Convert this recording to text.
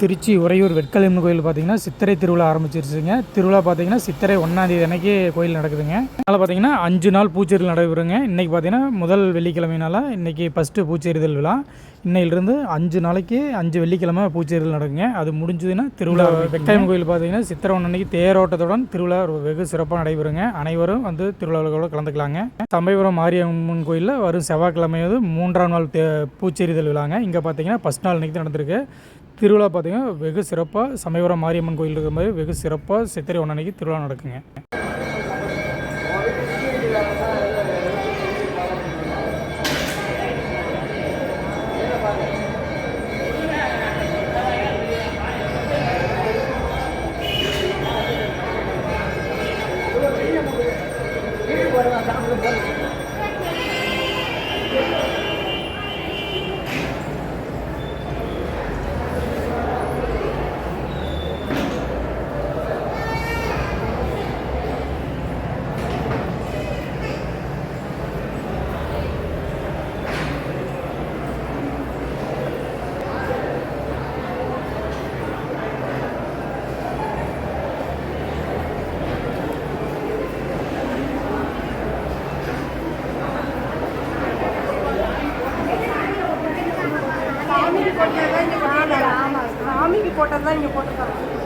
திருச்சி உறையூர் வெட்கலியம்மன் கோயில் பார்த்தீங்கன்னா சித்திரை திருவிழா ஆரம்பிச்சிருச்சுங்க. திருவிழா பார்த்தீங்கன்னா சித்திரை 1ஆம் தேதி அன்னைக்கு கோயில் நடக்குதுங்க. அதனால் பார்த்தீங்கன்னா 5 நாள் பூச்செறிதல் நடைபெறுங்க. இன்றைக்கி பார்த்தீங்கன்னா முதல் வெள்ளிக்கிழமையினால இன்றைக்கி ஃபஸ்ட்டு பூச்செறிதல் விழா. இன்னையிலிருந்து 5 நாளைக்கு 5 வெள்ளிக்கிழமை பூச்செறிதல் நடக்குங்க. அது முடிஞ்சதுன்னா திருவிழா. வெட்கலியம்மன் கோயில் பார்த்தீங்கன்னா சித்திரை 1 அன்னைக்கு தேரோட்டத்துடன் திருவிழா வெகு சிறப்பாக நடைபெறுங்க. அனைவரும் வந்து திருவிழாவோட கலந்துக்கலாங்க. சமயபுரம் மாரியம்மன் கோயிலில் வரும் செவ்வாய்க்கிழமையாவது 3ஆம் நாள் பூச்செறிதல் விழாங்க. இங்கே பார்த்தீங்கன்னா ஃபஸ்ட் நாள் அன்றைக்கி தான் நடந்திருக்கு. திருவிழா பார்த்திங்கன்னா வெகு சிறப்பாக சமயபுரம் மாரியம்மன் கோயில் இருக்கிற மாதிரி வெகு சிறப்பாக சித்திரை 1 அன்னைக்கு திருவிழா நடக்குங்க. சாமிக்கு போட்டது தான் இங்கே போட்டிருக்காங்க.